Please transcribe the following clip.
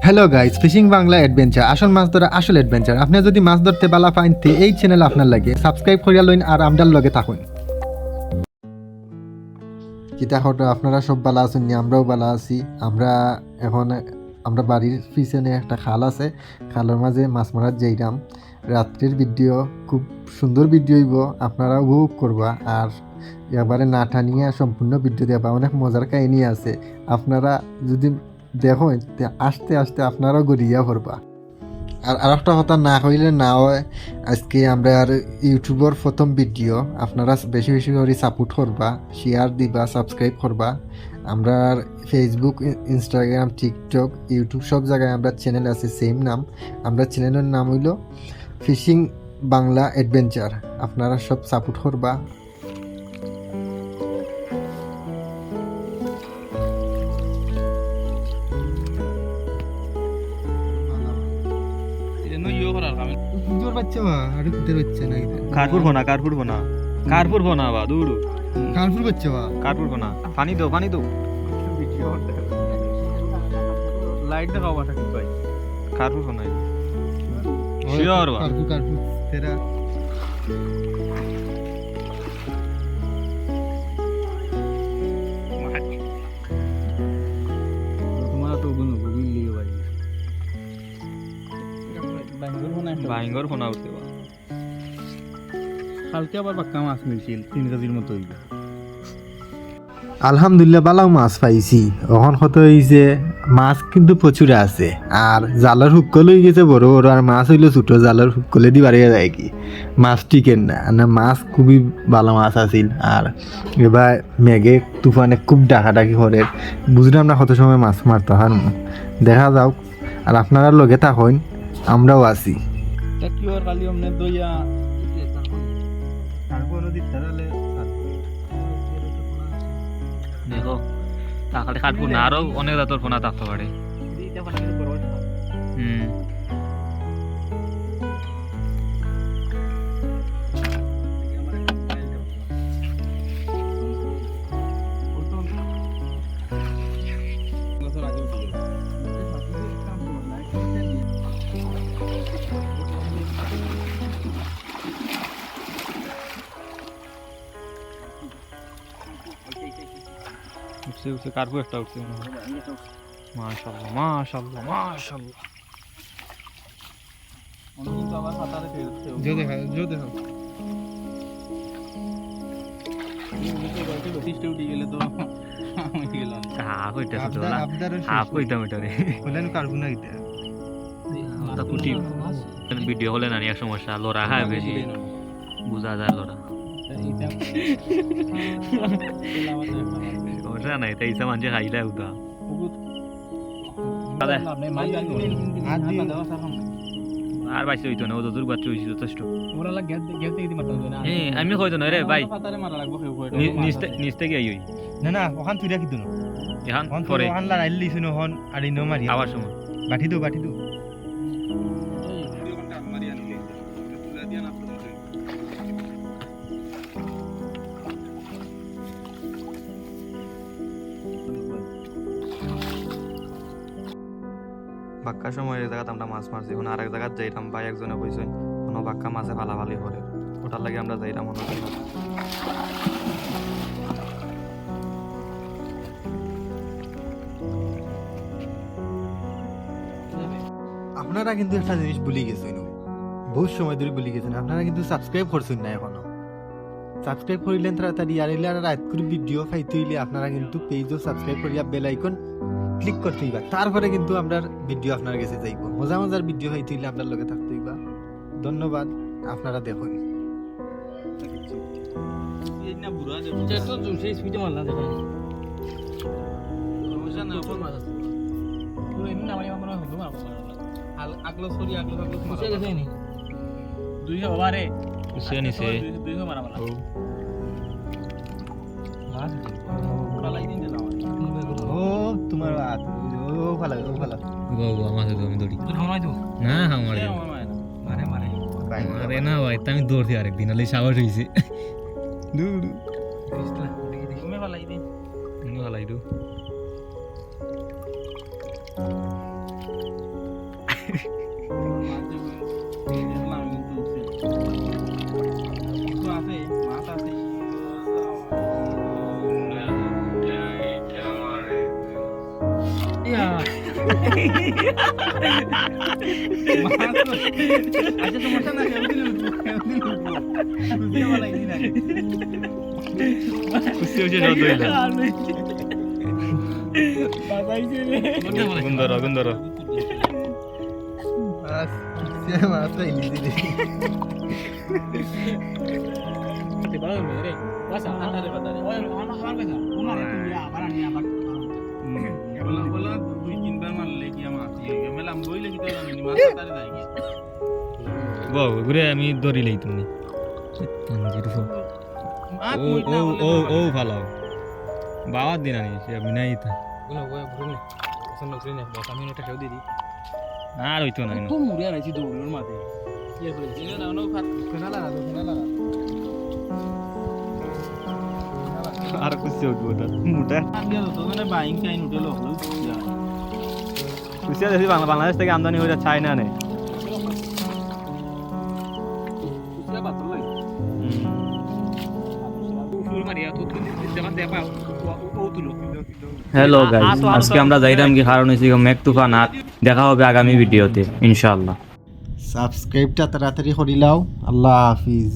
Hello guys, fishing Bangla adventure, আসল মাছ ধরা আসল অ্যাডভেঞ্চার। আপনি যদি মাছ ধরতে বালা পাইন তে এই চ্যানেল আপনার লাগে সাবস্ক্রাইব করিয়া লইন আর আমদার লগে থাকুন। কিতা হতো আপনারা সব বালা আছেন নি? আমরাও বালা আছি। আমরা বাড়ির পিছনে একটা খাল আছে, খালের মাঝে মাছ মারার যাইরাম। রাত্রির ভিডিও, খুব সুন্দর ভিডিও হইব, আপনারা উপভোগ করবা। আর এবারে না টানিয়ে সম্পূর্ণ ভিডিও দেবা, অনেক মজার কাহিনী আছে। আপনারা যদি দেখো আস্তে আস্তে আপনারাও গড়িয়া পড়বা। আর একটা কথা না কইলে না হয়, আজকে আমরা আর ইউটিউবের প্রথম ভিডিও, আপনারা বেশি বেশি করে সাপোর্ট করবা, শেয়ার দিবা, সাবস্ক্রাইব করবা। আমরা ফেসবুক, ইনস্টাগ্রাম, টিকটক, ইউটিউব সব জায়গায় আমরা চ্যানেল আছে, সেম নাম। আমরা চ্যানেলের নাম হইল ফিশিং বাংলা অ্যাডভেঞ্চার। আপনারা সব সাপোর্ট করবা। কারপুর ফোনা বা দৌড়ু কারপুর ফোনা পানি দো লাইট দেখাও বাটা কি ভাই কারপুর ফোনা শিওর বা কারপুর তেরা তোমার তো গুণ গুগল লিও ভাই বাইঙ্গর ফোনা উঠতে বা কালকে আবার বাক্কা মাছ মিলছিল 3 কেজির মতো হইল। আলহামদুলিল্লাহ বালাও মাছ পাইছি। এখন কত হয়েছে, মাছ কিন্তু প্রচুর আছে। আর জালের হুক্কল হয়ে গেছে বড় বড়, আর মাছ হইলো ছোটো, জালের হুক্কলে দি বাড়িয়ে যায় কি মাছ টিকেন না। না মাছ খুবই ভালো মাছ আছিল। আর এবার মেঘে তুফানে খুব ডাকাডাকি করে, বুঝলাম না কত সময় মাছ মারতে হয়। দেখা যাও, আর আপনারা লগে থাকুন, আমরাও আছি। দেখো তাহলে কাটবো না, আরো অনেক রাতর ফোনা থাকতে পারে। উঠছে কারবো একটা উঠছে মাশাআল্লাহ মাশাআল্লাহ মাশাআল্লাহ। অনেক কিন্তু আবার পাতারে ফেলছে জো দেখা নিচে উঠে গেলে তো উঠে গেল হাফ হইতা ছোট না, হাফ হইতা মিটারে বলেন কারবো না এটা তা কুটি ভিডিও হলে না এক সমস্যা লড়া খায় বেশি বুঝা যায় লড়া সমস্যা নাই, তাই ইসা মানছে খাইলে উঠা আর বাইসে হইতো না, ও তো দুর্গাচ্ছ হয়েছি যথেষ্ট। আমি হইতো না রে ভাই, নিচ থেকে আই না ওখান তুই রাখি দিন, এখন পরে আবার সময় বাটি দো বাক্কা সময় এক জায়গাতে আমরা মাছ মারছি, এখন আরেক জায়গায় যাইতাম। ভাই একজনে কইছেন কোনো বাক্কা মাছে ভালাভালি করে, ওটার লাগে আমরা যাইতাম। আপনারা কিন্তু একটা জিনিস ভুলে গেছেন, বহুত সময় ধরে ভুলে গেছেন। আপনারা কিন্তু সাবস্ক্রাইব করছেন না এখনো। সাবস্ক্রাইব করিলেন তাড়াতাড়ি, আর এলে আর রাত করে ভিডিও পাইতে হইলে আপনারা কিন্তু পেজও সাবস্ক্রাইব করিয়া বেল আইকন ক্লিক করতে হইবা। তারপরে কিন্তু আপনার ভিডিও আপনার কাছে যাইব। মজার ভিডিও পাইতে হইলে আপনার লগে থাকতে হইবা। ধন্যবাদ, আপনারা দেখুন। তোমার ভালো আমি দৌড়ি না মারে না ভাই, আমি দৌড়ছি আরেকদিন, হলে সাবাস হয়েছে। ভালাই আচ্ছা সমস্যা না খুশি হয়েছে না দইলা গুন্দর গুন্দর বাবু ঘুরে আমি দৌড়িলেই তুমি ও ও ও ও ভালো বাবার দিন আনি সে আমি নাই তা আর হইতো না আর খুশি হইব ওটা মোটা খুশি আছে বাংলাদেশ থেকে আমদানি হয়ে যায় চায়না নে হ্যালো গাইস, আজকে আমরা যাইতাম কি কারণ হইছে মেঘ তুফান। আর দেখা হবে আগামী ভিডিওতে ইনশাআল্লাহ। সাবস্ক্রাইবটা তাড়াতাড়ি করিলাও। আল্লাহ হাফিজ।